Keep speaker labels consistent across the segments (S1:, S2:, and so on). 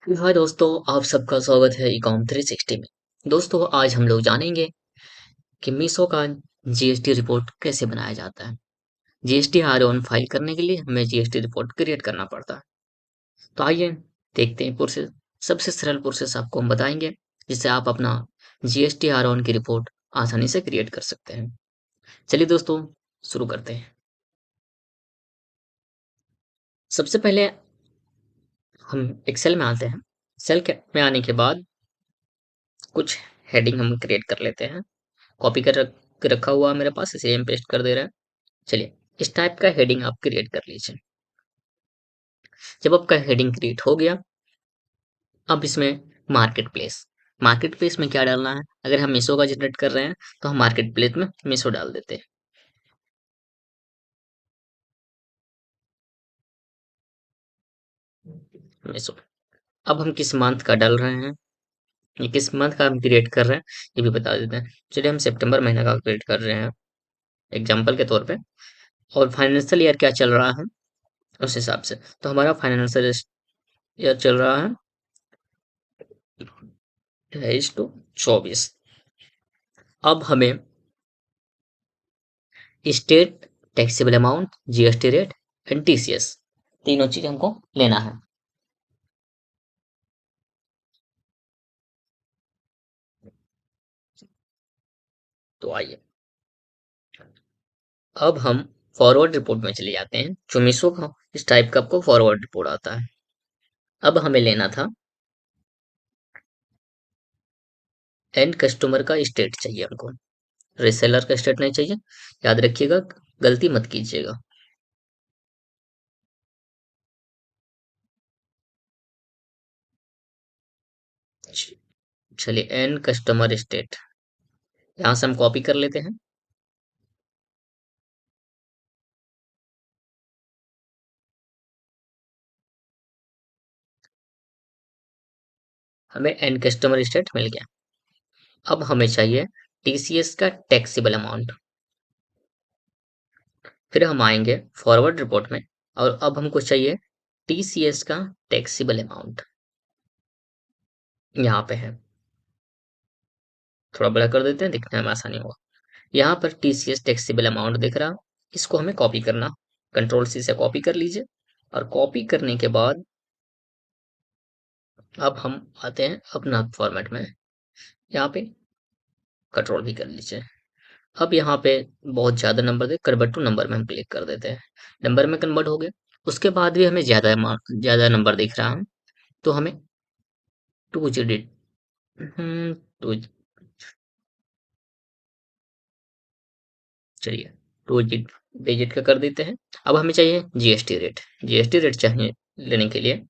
S1: हाय दोस्तों, आप सबका स्वागत है इकॉम 360 में। दोस्तों, आज हम लोग जानेंगे कि मीशो का जीएसटी रिपोर्ट कैसे बनाया जाता है। जीएसटी आर ऑन फाइल करने के लिए हमें जीएसटी रिपोर्ट क्रिएट करना पड़ता है। तो आइए देखते हैं प्रोसेस। सबसे सरल प्रोसेस आपको हम बताएंगे, जिससे आप अपना जीएसटी आर ऑन की रिपोर्ट आसानी से क्रिएट कर सकते हैं। चलिए दोस्तों, शुरू करते हैं। सबसे पहले हम एक्सेल में आते हैं। सेल में आने के बाद कुछ हेडिंग हम क्रिएट कर लेते हैं। कॉपी रखा हुआ है मेरे पास, इसे हम पेस्ट कर दे रहे हैं। चलिए, इस टाइप का हेडिंग आप क्रिएट कर लीजिए। जब आपका हेडिंग क्रिएट हो गया, अब इसमें मार्केट प्लेस मार्केट प्लेस में क्या डालना है। अगर हम मीशो का जनरेट कर रहे हैं तो हम मार्केट प्लेस में मीशो डाल देते हैं। मीशो। अब हम किस मंथ का डाल रहे हैं, ये किस मंथ का हम क्रिएट कर रहे हैं, ये भी बता देते हैं। चलिए, हम सितंबर महीने का क्रिएट कर रहे हैं एग्जाम्पल के तौर पे। और फाइनेंशियल ईयर क्या चल रहा है उस हिसाब से। तो हमारा फाइनेंशियल ईयर चल रहा है 23 to 24। अब हमें state taxable amount, GST rate and TCS, तीनों चीज हमको लेना है। तो आइए, अब हम फॉरवर्ड रिपोर्ट में चले जाते हैं। जो मीशो का इस टाइप का आपको फॉरवर्ड रिपोर्ट आता है। अब हमें लेना था एंड कस्टमर का स्टेट चाहिए हमको, रिसेलर का स्टेट नहीं चाहिए। याद रखिएगा, गलती मत कीजिएगा। चलिए, एंड कस्टमर स्टेट यहाँ से हम कॉपी कर लेते हैं। हमें एंड कस्टमर स्टेट मिल गया। अब हमें चाहिए टीसीएस का टैक्सेबल अमाउंट। फिर हम आएंगे फॉरवर्ड रिपोर्ट में, और अब हमको चाहिए टीसीएस का टैक्सेबल अमाउंट। यहाँ पे है, थोड़ा बड़ा कर देते हैं, दिखने में आसानी होगा। यहाँ पर टीसीएस टैक्सेबल अमाउंट दिख रहा, इसको हमें कॉपी करना। कंट्रोल सी से कॉपी कर लीजिए। और कॉपी करने के बाद अब हम आते हैं अपना फॉर्मेट में। यहाँ पे कंट्रोल भी कर लीजिए। अब यहाँ पे बहुत ज्यादा नंबर दे, कन्वर्ट टू नंबर में हम क्लिक कर देते हैं। नंबर में कन्वर्ट हो गया। उसके बाद भी हमें ज्यादा नंबर दिख रहा है, तो हमें टू डिजिट टू चलिए, टू डिजिट का कर देते हैं। अब हमें चाहिए जीएसटी रेट। जीएसटी रेट चाहिए लेने के लिए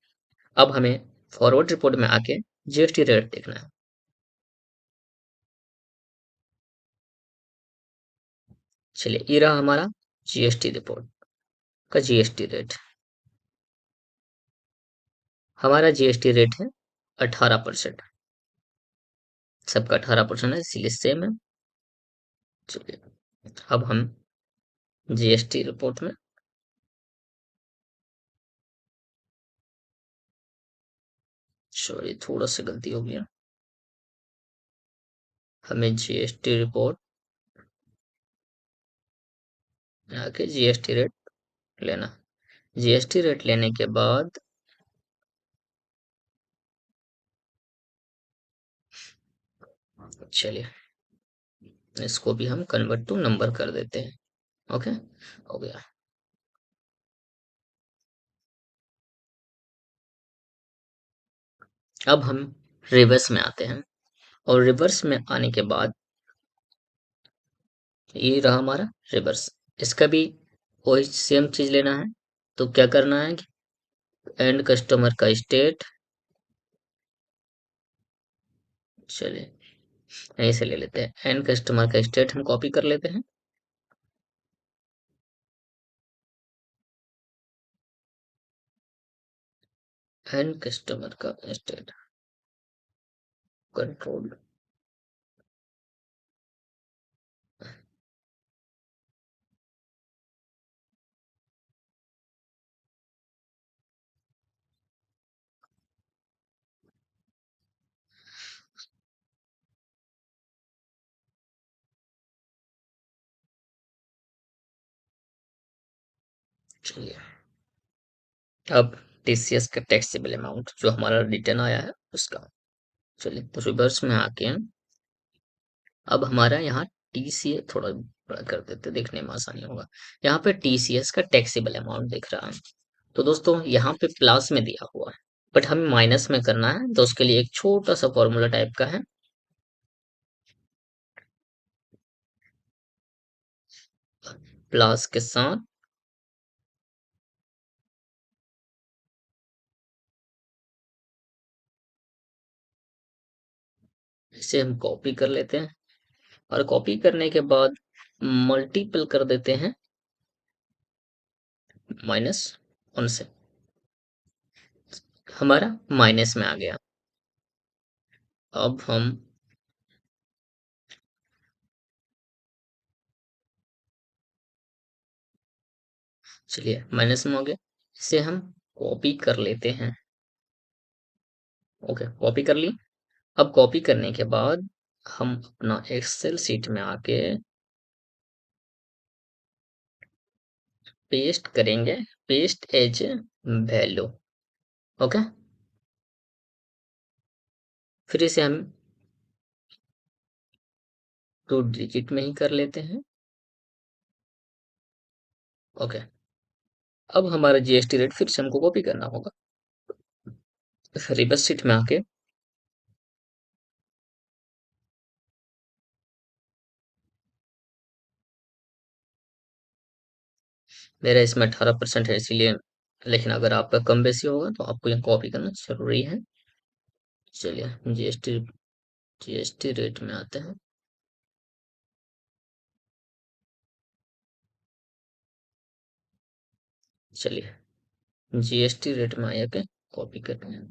S1: अब हमें फॉरवर्ड रिपोर्ट में आके जीएसटी रेट देखना है। चलिए, ये रहा हमारा जीएसटी रिपोर्ट का जीएसटी रेट। हमारा जीएसटी रेट है 18%। सबका 18% है, इसीलिए सेम है। चलिए, अब हम जीएसटी रिपोर्ट में, सॉरी थोड़ा सा गलती हो गया। हमें जीएसटी रिपोर्ट में आके जीएसटी रेट लेना। जीएसटी रेट लेने के बाद चलिए, इसको भी हम कन्वर्ट टू नंबर कर देते हैं। ओके, हो गया। अब हम रिवर्स में आते हैं, और रिवर्स में आने के बाद ये रहा हमारा रिवर्स। इसका भी वही सेम चीज लेना है। तो क्या करना है कि एंड कस्टमर का स्टेट, चलिए यहीं से ले लेते हैं। एंड कस्टमर का स्टेट हम कॉपी कर लेते हैं। एंड कस्टमर का स्टेट, कंट्रोल चलिए, अब टीसीएस का टैक्सेबल अमाउंट जो हमारा रिटर्न आया है उसका, चलिए तो रिवर्स में आके अब हमारा यहाँ टीसीएस थोड़ा बड़ा कर देते, देखने में आसानी होगा। यहाँ पे टीसीएस का टैक्सेबल अमाउंट दिख रहा है, तो दोस्तों यहाँ पे प्लस में दिया हुआ है, बट हमें माइनस में करना है, तो उसके लिए एक छोटा सा फॉर्मूला टाइप का है। प्लस के साथ इसे हम कॉपी कर लेते हैं, और कॉपी करने के बाद मल्टीपल कर देते हैं -1 से, हमारा माइनस में आ गया। अब हम चलिए माइनस में हो गया, इसे हम कॉपी कर लेते हैं। ओके, कॉपी कर ली। अब कॉपी करने के बाद हम अपना एक्सेल सीट में आके पेस्ट करेंगे, पेस्ट एज वैल्यू। ओके, फिर इसे हम 2 डिजिट में ही कर लेते हैं। ओके, अब हमारा जीएसटी रेट फिर से हमको कॉपी करना होगा, रिवर्स सीट में आके मेरा इसमें 18% है इसीलिए, लेकिन अगर आपका कम बेसी होगा तो आपको यहाँ कॉपी करना जरूरी है। चलिए जीएसटी जीएसटी रेट में आते हैं। चलिए जीएसटी रेट में आया के कॉपी करते हैं,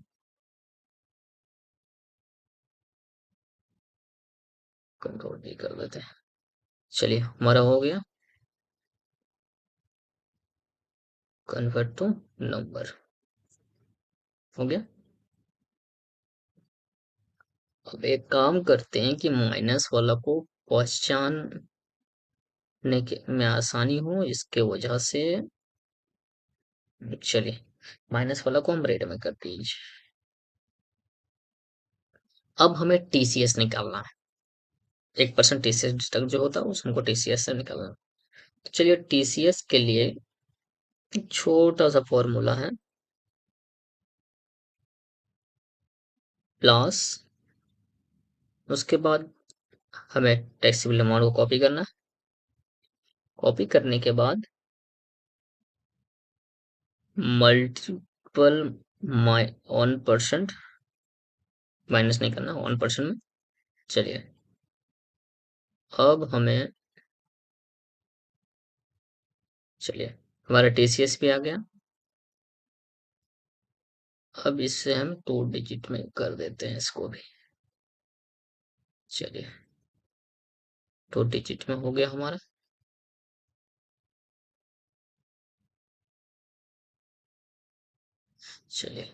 S1: कंट्रोल डी कर देते हैं। चलिए हमारा हो गया कन्वर्ट टू नंबर, हो गया। अब एक काम करते हैं कि माइनस वाला को पहचानने के में आसानी हो, इसके वजह से चलिए माइनस वाला को हम रेड में कर दीजिए। अब हमें टीसीएस निकालना है, 1% टीसीएस डिडक्ट जो होता है उस हमको टीसीएस से निकालना है। तो चलिए टीसीएस के लिए एक छोटा सा फॉर्मूला है, प्लस उसके बाद हमें टैक्सेबल अमाउंट को कॉपी करना है, कॉपी करने के बाद मल्टीपल 1%, माइनस नहीं करना 1% में। चलिए अब हमें, चलिए हमारा टीसीएस भी आ गया। अब इससे हम 2 डिजिट में कर देते हैं इसको भी। चलिए 2 डिजिट में हो गया हमारा। चलिए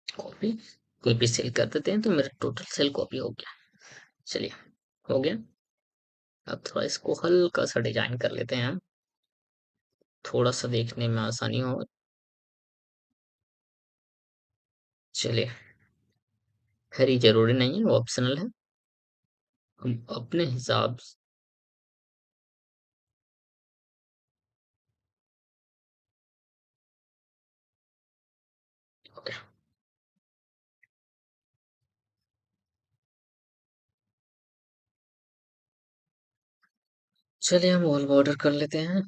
S1: कॉपी, कोई भी सेल कर देते हैं तो मेरा टोटल सेल कॉपी हो गया। चलिए हो गया। अब थोड़ा इसको हल्का सा डिजाइन कर लेते हैं हम, थोड़ा सा देखने में आसानी हो। चलिए खैर ये जरूरी नहीं है, वो ऑप्शनल है, हम अपने हिसाब से। ओके, चलिए हम ऑल बॉर्डर कर लेते हैं,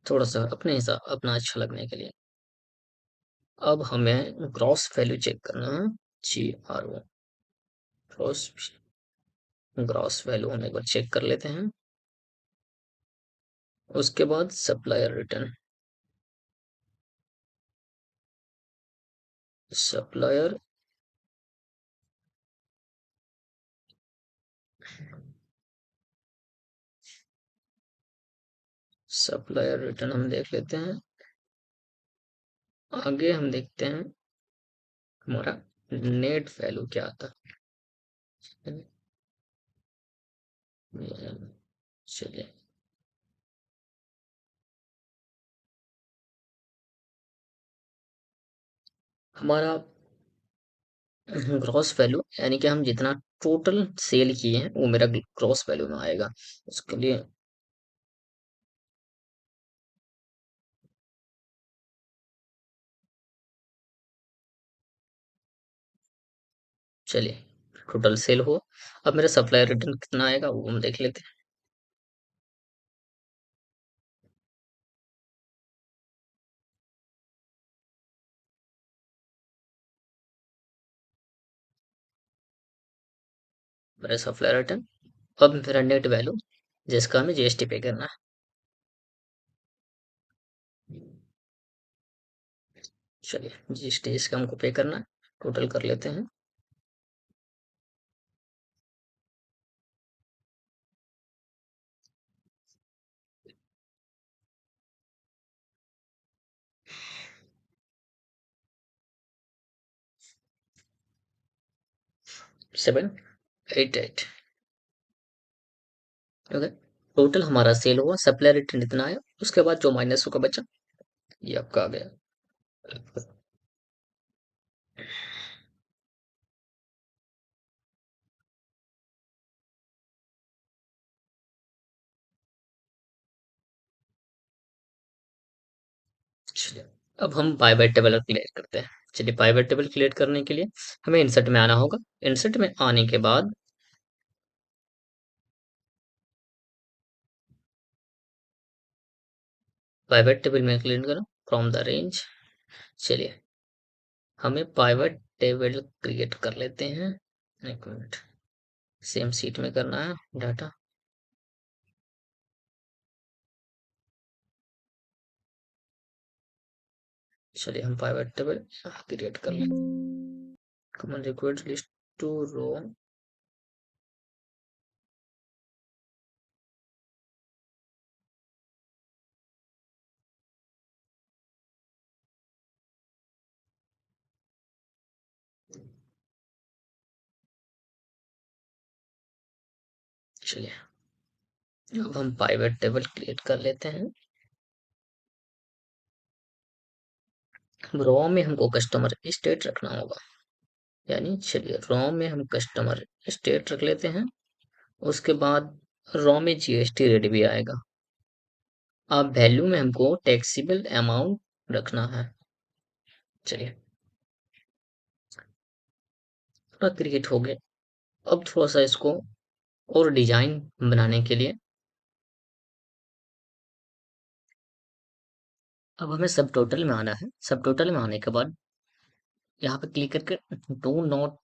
S1: थोड़ा सा अपने हिसाब, अपना अच्छा लगने के लिए। अब हमें ग्रॉस वैल्यू चेक करना है, GRO ग्रॉस, ग्रॉस वैल्यू हम एक बार चेक कर लेते हैं। उसके बाद supplier return, supplier supplier return हम देख लेते हैं। आगे हम देखते हैं हमारा नेट वैल्यू क्या आता है। चलिए, हमारा ग्रॉस वैल्यू यानी कि हम जितना टोटल सेल किए हैं वो मेरा ग्रॉस वैल्यू में आएगा। उसके लिए चलिए, टोटल सेल हो। अब मेरा सप्लायर रिटर्न कितना आएगा वो हम देख लेते हैं। मेरा सप्लायर रिटर्न, अब मेरा नेट वैल्यू जिसका हमें जीएसटी पे करना है। चलिए, जीएसटी इसका हमको पे करना है, टोटल कर लेते हैं। Seven eight eight. Okay, total हमारा सेल हुआ, सप्लायर रिटर्न इतना आया, उसके बाद जो माइनस होगा बचा ये आपका आ गया। 'चलिए, अब हम पाई बाय टेबल क्लियर करते हैं। चलिए, पाई बाय टेबल क्लियर करने के लिए हमें इंसर्ट में आना होगा। इंसर्ट में आने के बाद पाई बाय टेबल में क्लियर करो फ्रॉम द रेंज। चलिए, हमें पाइवट टेबल क्रिएट कर लेते हैं। एक मिनट, सेम सीट में करना है डाटा। चलिए, हम पाइवट टेबल क्रिएट कर लें। कमांड रिक्वेस्ट लिस्ट टू रो। चलिए, अब हम पाइवट टेबल क्रिएट कर लेते हैं। रो में हमको कस्टमर स्टेट रखना होगा, यानी चलिए रो में हम कस्टमर स्टेट रख लेते हैं। उसके बाद रो में जीएसटी रेट भी आएगा। अब वैल्यू में हमको टैक्सेबल अमाउंट रखना है। चलिए, पूरा क्रिएट हो गया। अब थोड़ा सा इसको और डिजाइन बनाने के लिए अब हमें सब टोटल में आना है। सब टोटल में आने के बाद यहाँ पे क्लिक करके डू नॉट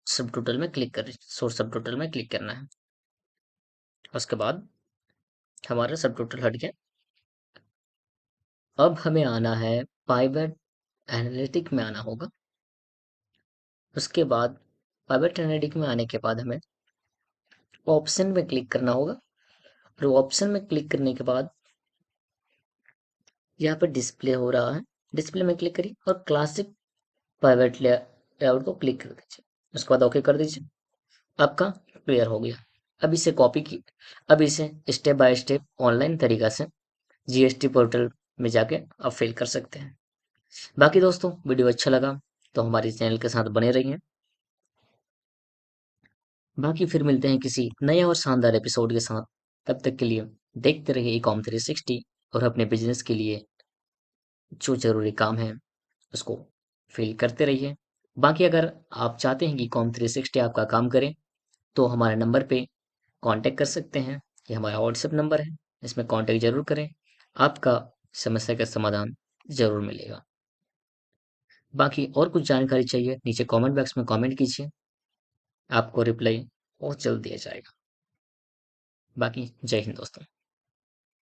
S1: सब टोटल में क्लिक कर सोर्स सब टोटल में क्लिक करना है। उसके बाद हमारा सब टोटल हट गया। अब हमें आना है पाइवेट एनालिटिक में आना होगा। उसके बाद पाइवेट एनालिटिक में आने के बाद हमें ऑप्शन में क्लिक करना होगा। और ऑप्शन में क्लिक करने के बाद यहाँ पर डिस्प्ले हो रहा है, डिस्प्ले में क्लिक करिए और क्लासिक प्राइवेट लेआउट को क्लिक कर दीजिए। उसके बाद ओके कर दीजिए। आपका क्लियर हो गया। अब इसे कॉपी की अब इसे स्टेप बाय स्टेप ऑनलाइन तरीका से जीएसटी पोर्टल में जाके आप फिल कर सकते हैं। बाकी दोस्तों, वीडियो अच्छा लगा तो हमारे चैनल के साथ बने रहिए। बाकी फिर मिलते हैं किसी नए और शानदार एपिसोड के साथ। तब तक के लिए देखते रहिए इकॉम 360 और अपने बिजनेस के लिए जो जरूरी काम है उसको फिल करते रहिए। बाकी अगर आप चाहते हैं कि कॉम 360 आपका काम करे तो हमारे नंबर पे कांटेक्ट कर सकते हैं। ये हमारा व्हाट्सएप नंबर है, इसमें कांटेक्ट ज़रूर करें। आपका समस्या का समाधान ज़रूर मिलेगा। बाकी और कुछ जानकारी चाहिए नीचे कमेंट बॉक्स में कमेंट कीजिए, आपको रिप्लाई बहुत जल्द दिया जाएगा। बाकी जय हिंद दोस्तों।